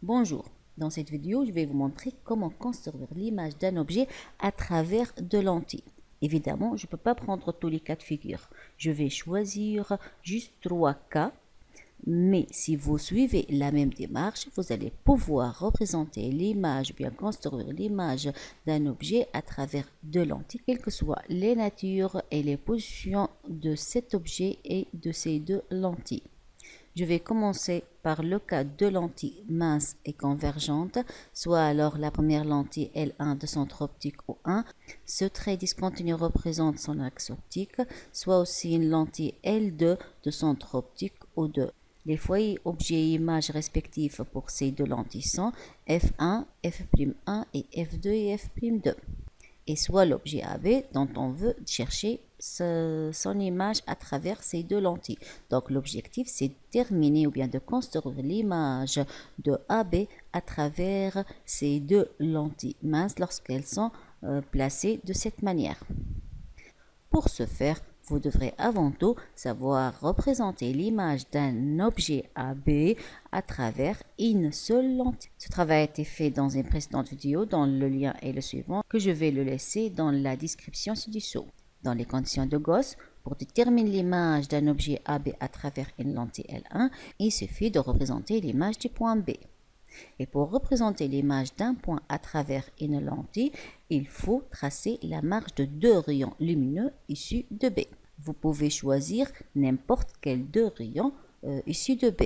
Bonjour, dans cette vidéo, je vais vous montrer comment construire l'image d'un objet à travers de lentilles. Évidemment, je ne peux pas prendre tous les cas de figure. Je vais choisir juste 3 cas, mais si vous suivez la même démarche, vous allez pouvoir représenter l'image, bien construire l'image d'un objet à travers de lentilles, quelles que soient les natures et les positions de cet objet et de ces deux lentilles. Je vais commencer par le cas de lentilles minces et convergentes, soit alors la première lentille L1 de centre optique O1. Ce trait discontinu représente son axe optique, soit aussi une lentille L2 de centre optique O2. Les foyers objets et images respectifs pour ces deux lentilles sont F1, F'1 et F2 et F'2. Et soit l'objet AB dont on veut chercher son image à travers ces deux lentilles. Donc l'objectif c'est de terminer ou bien de construire l'image de AB à travers ces deux lentilles minces lorsqu'elles sont placées de cette manière. Pour ce faire, vous devrez avant tout savoir représenter l'image d'un objet AB à travers une seule lentille. Ce travail a été fait dans une précédente vidéo dont le lien est le suivant que je vais le laisser dans la description ci-dessous. Dans les conditions de Gauss, pour déterminer l'image d'un objet AB à travers une lentille L1, il suffit de représenter l'image du point B. Et pour représenter l'image d'un point à travers une lentille, il faut tracer la marge de deux rayons lumineux issus de B. Vous pouvez choisir n'importe quel deux rayons issus de B.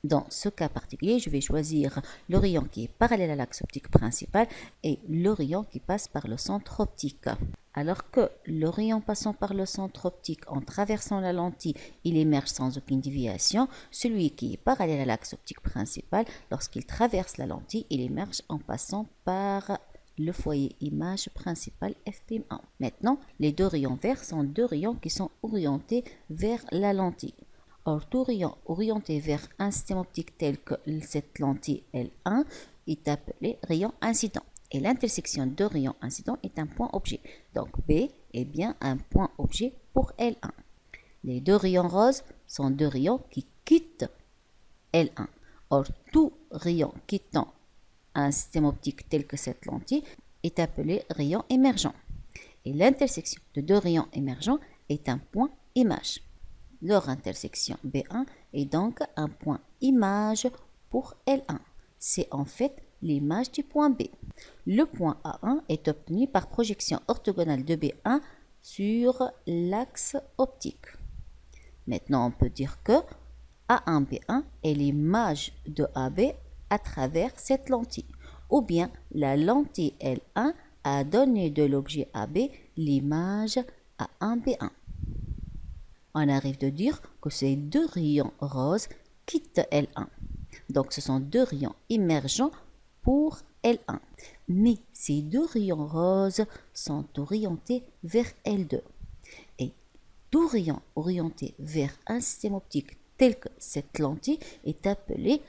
Dans ce cas particulier, je vais choisir le rayon qui est parallèle à l'axe optique principal et le rayon qui passe par le centre optique. Alors que le rayon passant par le centre optique en traversant la lentille, il émerge sans aucune déviation. Celui qui est parallèle à l'axe optique principal, lorsqu'il traverse la lentille, il émerge en passant par le foyer image principal F'1. Maintenant, les deux rayons verts sont deux rayons qui sont orientés vers la lentille. Or, tout rayon orienté vers un système optique tel que cette lentille L1 est appelé rayon incident. Et l'intersection de rayons incidents est un point objet. Donc B est bien un point objet pour L1. Les deux rayons roses sont deux rayons qui quittent L1. Or, tout rayon quittant un système optique tel que cette lentille est appelé rayon émergent. Et l'intersection de deux rayons émergents est un point image. Leur intersection B1 est donc un point image pour L1. C'est en fait l'image du point B. Le point A1 est obtenu par projection orthogonale de B1 sur l'axe optique. Maintenant, on peut dire que A1B1 est l'image de AB à travers cette lentille. Ou bien la lentille L1 a donné de l'objet AB l'image A1B1. On arrive de dire que ces deux rayons roses quittent L1. Donc ce sont deux rayons émergents pour L1. Mais ces deux rayons roses sont orientés vers L2. Et tout rayon orienté vers un système optique tel que cette lentille est appelé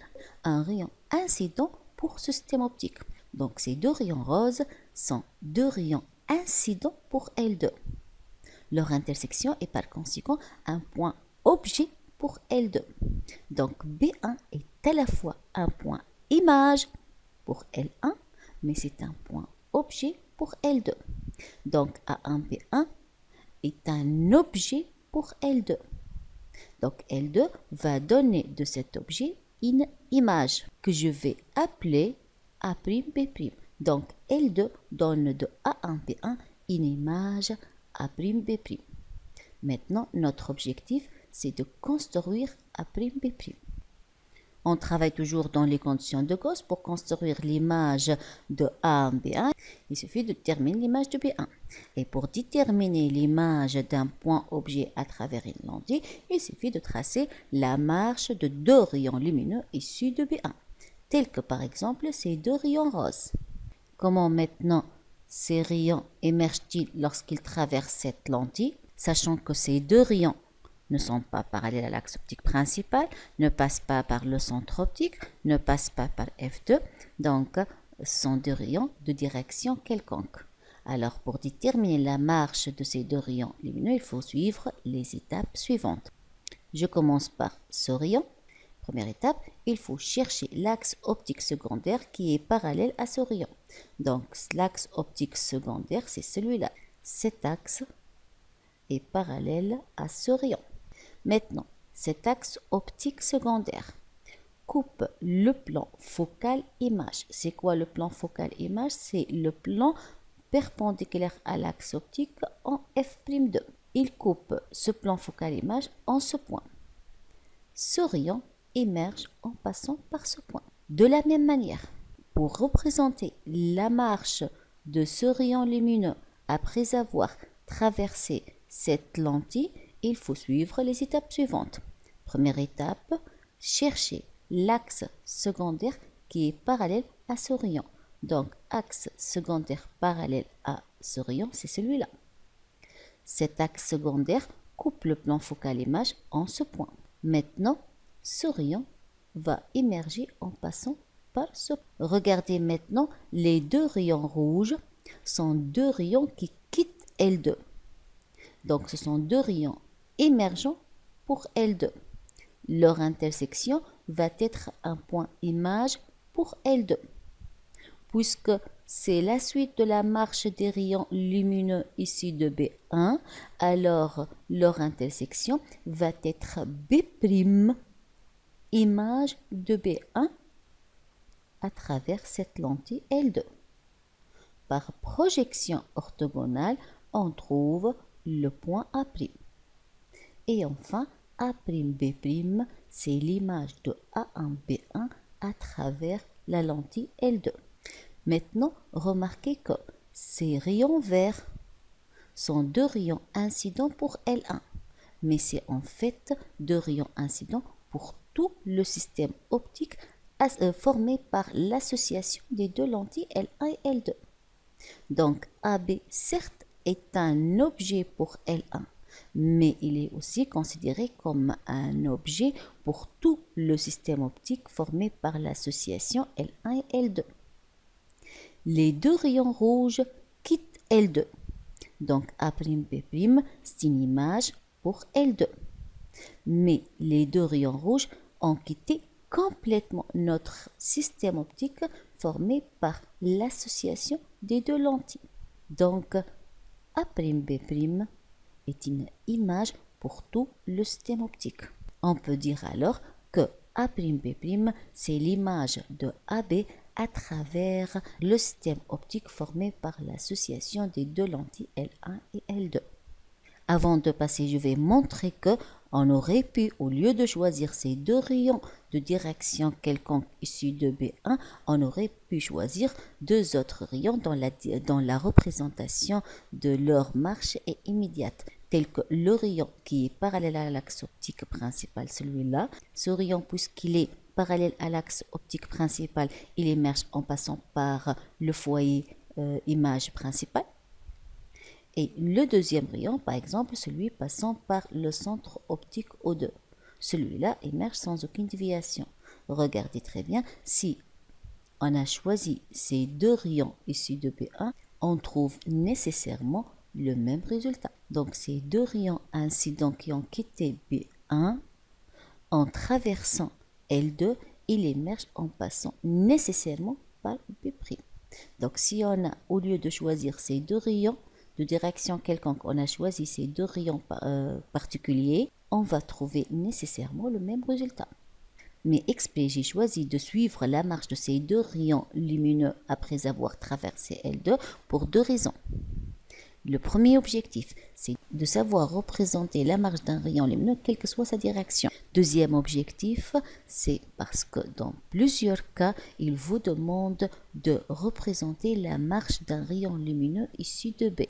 un rayon incident pour ce système optique. Donc ces deux rayons roses sont deux rayons incidents pour L2. Leur intersection est par conséquent un point objet pour L2. Donc B1 est à la fois un point image pour L1, mais c'est un point objet pour L2. Donc A1B1 est un objet pour L2. Donc L2 va donner de cet objet une image que je vais appeler A'B'. Donc L2 donne de A1B1 une image A'B'. Maintenant, notre objectif, c'est de construire A'B'. On travaille toujours dans les conditions de Gauss pour construire l'image de A1B1. Il suffit de déterminer l'image de B1. Et pour déterminer l'image d'un point objet à travers une lentille, il suffit de tracer la marche de deux rayons lumineux issus de B1, tels que par exemple ces deux rayons roses. Comment maintenant ces rayons émergent-ils lorsqu'ils traversent cette lentille, sachant que ces deux rayons ne sont pas parallèles à l'axe optique principal, ne passent pas par le centre optique, ne passent pas par F2, donc ce sont deux rayons de direction quelconque. Alors pour déterminer la marche de ces deux rayons lumineux, il faut suivre les étapes suivantes. Je commence par ce rayon, Première étape, il faut chercher l'axe optique secondaire qui est parallèle à ce rayon. Donc, l'axe optique secondaire, c'est celui-là. Cet axe est parallèle à ce rayon. Maintenant, cet axe optique secondaire coupe le plan focal image. C'est quoi le plan focal image? C'est le plan perpendiculaire à l'axe optique en F'2. Il coupe ce plan focal image en ce point. Ce rayon émerge en passant par ce point. De la même manière, pour représenter la marche de ce rayon lumineux après avoir traversé cette lentille, il faut suivre les étapes suivantes. Première étape, chercher l'axe secondaire qui est parallèle à ce rayon. Donc, axe secondaire parallèle à ce rayon, c'est celui-là. Cet axe secondaire coupe le plan focal image en ce point. Maintenant, ce rayon va émerger en passant par ce point. Regardez maintenant, les deux rayons rouges sont deux rayons qui quittent L2. Donc, ce sont deux rayons émergents pour L2. Leur intersection va être un point image pour L2. Puisque c'est la suite de la marche des rayons lumineux ici de B1, alors leur intersection va être B' image de B1 à travers cette lentille L2. Par projection orthogonale, on trouve le point A'. Et enfin, A'B', c'est l'image de A1B1 à travers la lentille L2. Maintenant, remarquez que ces rayons verts sont deux rayons incidents pour L1, mais c'est en fait deux rayons incidents pour tout le système optique formé par l'association des deux lentilles L1 et L2. Donc, AB, certes, est un objet pour L1, mais il est aussi considéré comme un objet pour tout le système optique formé par l'association L1 et L2. Les deux rayons rouges quittent L2. Donc, A'B', c'est une image pour L2. Mais les deux rayons rouges ont quitté complètement notre système optique formé par l'association des deux lentilles. Donc, A'B' est une image pour tout le système optique. On peut dire alors que A'B', c'est l'image de AB à travers le système optique formé par l'association des deux lentilles L1 et L2. Avant de passer, je vais montrer que on aurait pu, au lieu de choisir ces deux rayons de direction quelconque issus de B1, on aurait pu choisir deux autres rayons dont la représentation de leur marche est immédiate, tel que le rayon qui est parallèle à l'axe optique principal, celui-là. Ce rayon, puisqu'il est parallèle à l'axe optique principal, il émerge en passant par le foyer image principale. Et le deuxième rayon, par exemple, celui passant par le centre optique O2. Celui-là émerge sans aucune déviation. Regardez très bien, si on a choisi ces deux rayons issus de B1, on trouve nécessairement le même résultat. Donc ces deux rayons incidents qui ont quitté B1, en traversant L2, ils émergent en passant nécessairement par B'. Donc si on a, au lieu de choisir ces deux rayons de direction quelconque, on a choisi ces deux rayons particuliers, on va trouver nécessairement le même résultat. Mais exprès, j'ai choisi de suivre la marche de ces deux rayons lumineux après avoir traversé L2 pour deux raisons. Le premier objectif, c'est de savoir représenter la marche d'un rayon lumineux, quelle que soit sa direction. Deuxième objectif, c'est parce que dans plusieurs cas, il vous demande de représenter la marche d'un rayon lumineux issu de B.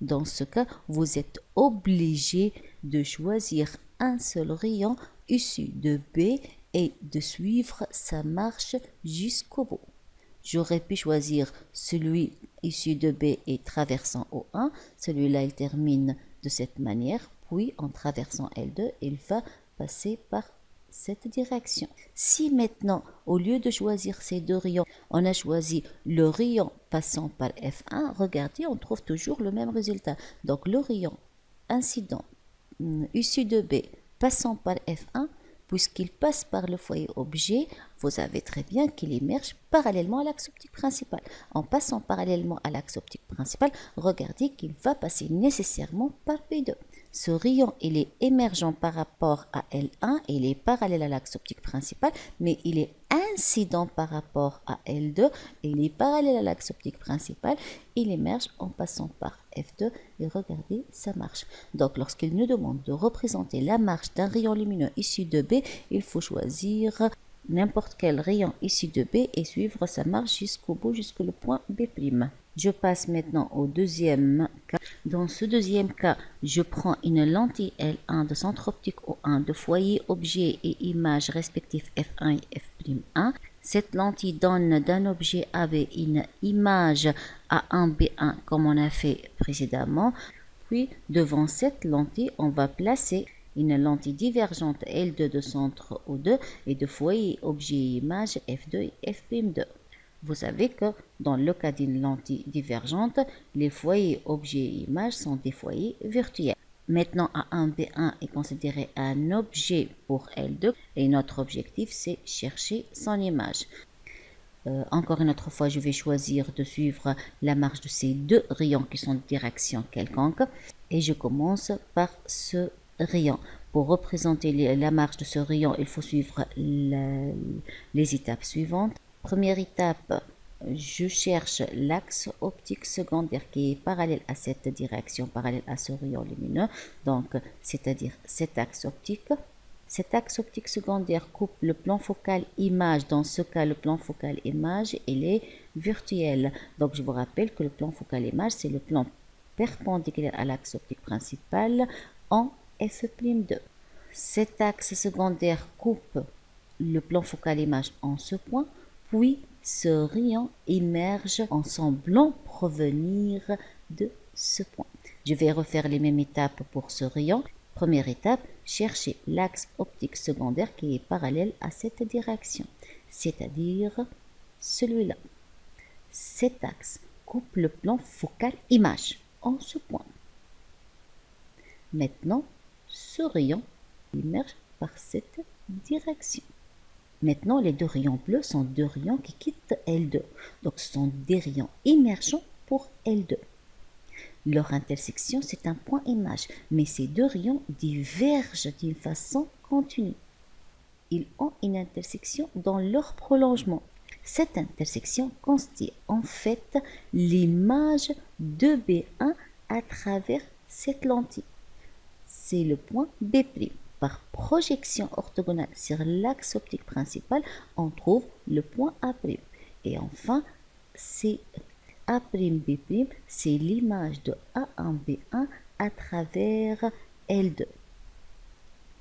Dans ce cas, vous êtes obligé de choisir un seul rayon issu de B et de suivre sa marche jusqu'au bout. J'aurais pu choisir celui issu de B et traversant O1. Celui-là, il termine de cette manière. Puis, en traversant L2, il va passer par cette direction. Si maintenant, au lieu de choisir ces deux rayons, on a choisi le rayon passant par F1, regardez, on trouve toujours le même résultat. Donc, le rayon incident issu de B passant par F1 puisqu'il passe par le foyer objet, vous savez très bien qu'il émerge parallèlement à l'axe optique principal. En passant parallèlement à l'axe optique principal, regardez qu'il va passer nécessairement par P2. Ce rayon, il est émergent par rapport à L1, il est parallèle à l'axe optique principal, mais il est incident par rapport à L2, il est parallèle à l'axe optique principal, il émerge en passant par F2, et regardez, ça marche. Donc, lorsqu'il nous demande de représenter la marche d'un rayon lumineux issu de B, il faut choisir n'importe quel rayon issu de B et suivre sa marche jusqu'au bout, jusqu'au point B'. Je passe maintenant au deuxième cas. Dans ce deuxième cas, je prends une lentille L1 de centre optique O1 de foyer objet et image respectifs F1 et F'1. Cette lentille donne d'un objet AB une image A1B1 comme on a fait précédemment. Puis devant cette lentille, on va placer une lentille divergente L2 de centre O2 et de foyer objet et image F2 et F'2. Vous savez que dans le cas d'une lentille divergente, les foyers objets et images sont des foyers virtuels. Maintenant, A1B1 est considéré un objet pour L2 et notre objectif, c'est chercher son image. Encore une autre fois, je vais choisir de suivre la marche de ces deux rayons qui sont de direction quelconque et je commence par ce rayon. Pour représenter la marche de ce rayon, il faut suivre les étapes suivantes. Première étape, je cherche l'axe optique secondaire qui est parallèle à cette direction, parallèle à ce rayon lumineux, donc c'est-à-dire cet axe optique. Cet axe optique secondaire coupe le plan focal image. Dans ce cas, le plan focal image, il est virtuel. Donc je vous rappelle que le plan focal image, c'est le plan perpendiculaire à l'axe optique principal en F'2. Cet axe secondaire coupe le plan focal image en ce point. Puis, ce rayon émerge en semblant provenir de ce point. Je vais refaire les mêmes étapes pour ce rayon. Première étape, chercher l'axe optique secondaire qui est parallèle à cette direction, c'est-à-dire celui-là. Cet axe coupe le plan focal image en ce point. Maintenant, ce rayon émerge par cette direction. Maintenant, les deux rayons bleus sont deux rayons qui quittent L2. Donc, ce sont des rayons émergents pour L2. Leur intersection, c'est un point image. Mais ces deux rayons divergent d'une façon continue. Ils ont une intersection dans leur prolongement. Cette intersection constitue en fait l'image de B1 à travers cette lentille. C'est le point B'. Par projection orthogonale sur l'axe optique principal, on trouve le point A'. Et enfin, c'est A'B', c'est l'image de A1B1 à travers L2.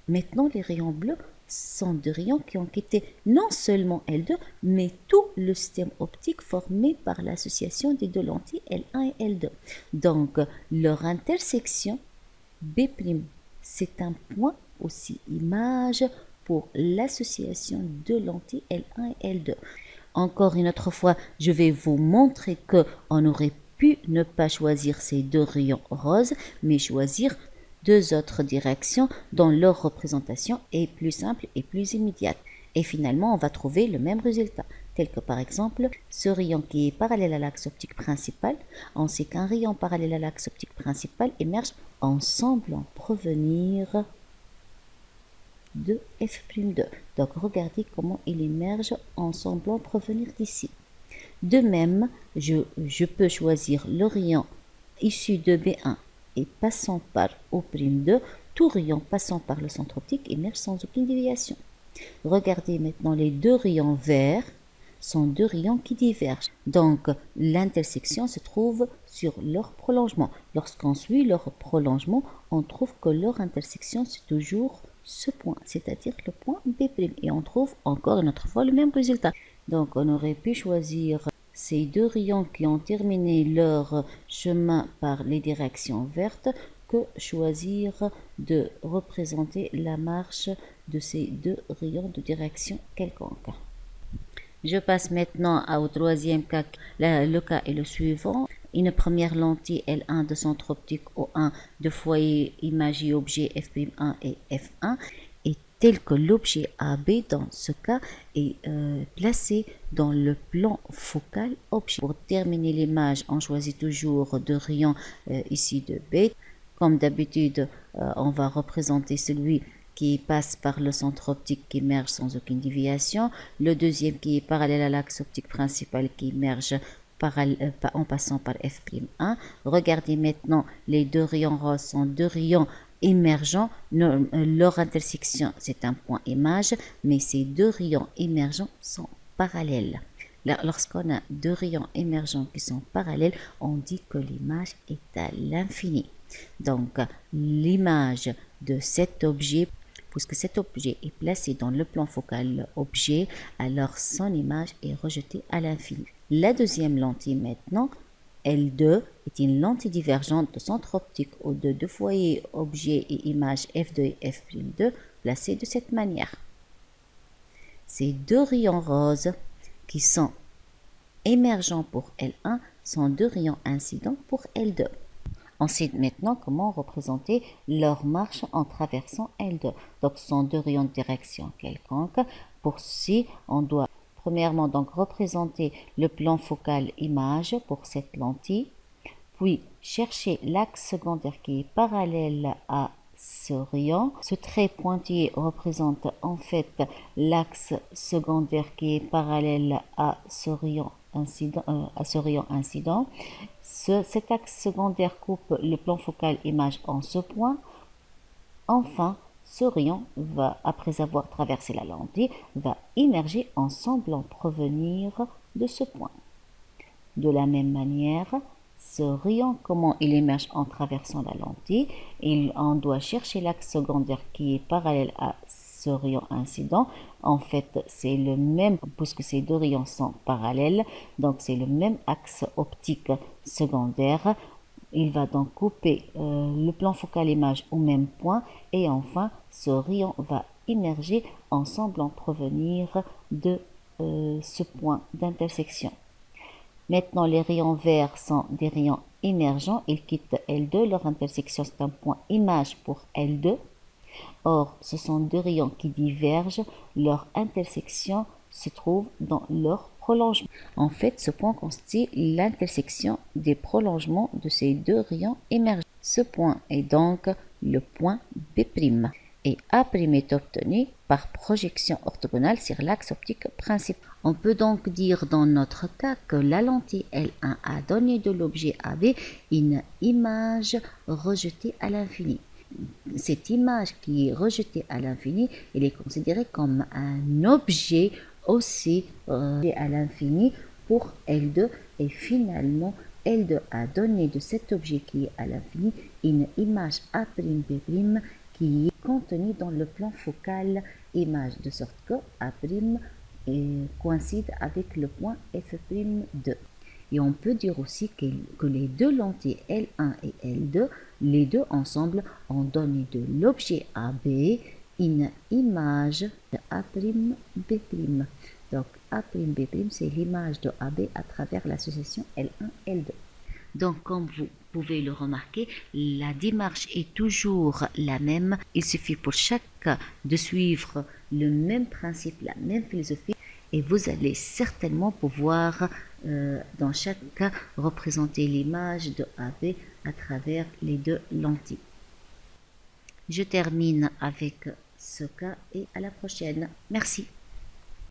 Maintenant, les rayons bleus sont des rayons qui ont quitté non seulement L2, mais tout le système optique formé par l'association des deux lentilles L1 et L2. Donc, leur intersection B', c'est un point aussi image pour l'association de lentilles L1 et L2. Encore une autre fois, je vais vous montrer qu'on aurait pu ne pas choisir ces deux rayons roses, mais choisir deux autres directions dont leur représentation est plus simple et plus immédiate. Et finalement, on va trouver le même résultat, tel que par exemple ce rayon qui est parallèle à l'axe optique principal. On sait qu'un rayon parallèle à l'axe optique principal émerge en semblant provenir de F'2. Donc regardez comment il émerge en semblant provenir d'ici. De même, je peux choisir le rayon issu de B1 et passant par O'2. Tout rayon passant par le centre optique émerge sans aucune déviation. Regardez maintenant les deux rayons verts sont deux rayons qui divergent. Donc l'intersection se trouve sur leur prolongement. Lorsqu'on suit leur prolongement, on trouve que leur intersection c'est toujours ce point, c'est-à-dire le point B'. Et on trouve encore une autre fois le même résultat. Donc on aurait pu choisir ces deux rayons qui ont terminé leur chemin par les directions vertes que choisir de représenter la marche de ces deux rayons de direction quelconque. Je passe maintenant au troisième cas. Le cas est le suivant. Une première lentille L1 de centre optique O1 de foyer image et objet F'1 et F1 et tel que l'objet AB dans ce cas est placé dans le plan focal objet. Pour terminer l'image, on choisit toujours de rayon ici de B. Comme d'habitude, on va représenter celui qui passe par le centre optique qui émerge sans aucune déviation, le deuxième qui est parallèle à l'axe optique principal qui émerge en passant par F'1. Regardez maintenant, les deux rayons roses sont deux rayons émergents. Leur intersection, c'est un point image, mais ces deux rayons émergents sont parallèles. Lorsqu'on a deux rayons émergents qui sont parallèles, on dit que l'image est à l'infini. Donc, l'image de cet objet, puisque cet objet est placé dans le plan focal objet, alors son image est rejetée à l'infini. La deuxième lentille maintenant, L2, est une lentille divergente de centre optique aux deux foyers objet et image F2 et F'2 placés de cette manière. Ces deux rayons roses qui sont émergents pour L1 sont deux rayons incidents pour L2. On sait maintenant comment représenter leur marche en traversant L2. Donc, ce sont deux rayons de direction quelconque. Pour ceci, on doit premièrement donc représenter le plan focal image pour cette lentille, puis chercher l'axe secondaire qui est parallèle à ce rayon. Ce trait pointillé représente en fait l'axe secondaire qui est parallèle à ce rayon incident. Cet axe secondaire coupe le plan focal image en ce point. Enfin, ce rayon va, après avoir traversé la lentille, va émerger en semblant provenir de ce point. De la même manière, ce rayon, comment il émerge en traversant la lentille, on doit chercher l'axe secondaire qui est parallèle à ce rayon incident. En fait, c'est le même, puisque ces deux rayons sont parallèles, donc c'est le même axe optique secondaire. Il va donc couper le plan focal image au même point et enfin, ce rayon va émerger en semblant provenir de ce point d'intersection. Maintenant, les rayons verts sont des rayons émergents. Ils quittent L2. Leur intersection, c'est un point image pour L2. Or, ce sont deux rayons qui divergent. Leur intersection se trouve dans leur prolongement. En fait, ce point constitue l'intersection des prolongements de ces deux rayons émergents. Ce point est donc le point B'. Et A' est obtenu par projection orthogonale sur l'axe optique principal. On peut donc dire dans notre cas que la lentille L1 a donné de l'objet AB une image rejetée à l'infini. Cette image qui est rejetée à l'infini, elle est considérée comme un objet aussi à l'infini pour L2 et finalement L2 a donné de cet objet qui est à l'infini une image A'B' qui est contenue dans le plan focal image, de sorte que A' coïncide avec le point F'2. Et on peut dire aussi que les deux lentilles L1 et L2, les deux ensemble, ont donné de l'objet AB une image de A'B'. Donc A'B', c'est l'image de AB à travers l'association L1-L2. Donc, comme vous pouvez le remarquer, la démarche est toujours la même. Il suffit pour chaque cas de suivre le même principe, la même philosophie, et vous allez certainement pouvoir, dans chaque cas, représenter l'image de AB à travers les deux lentilles. Je termine avec ce cas et à la prochaine. Merci.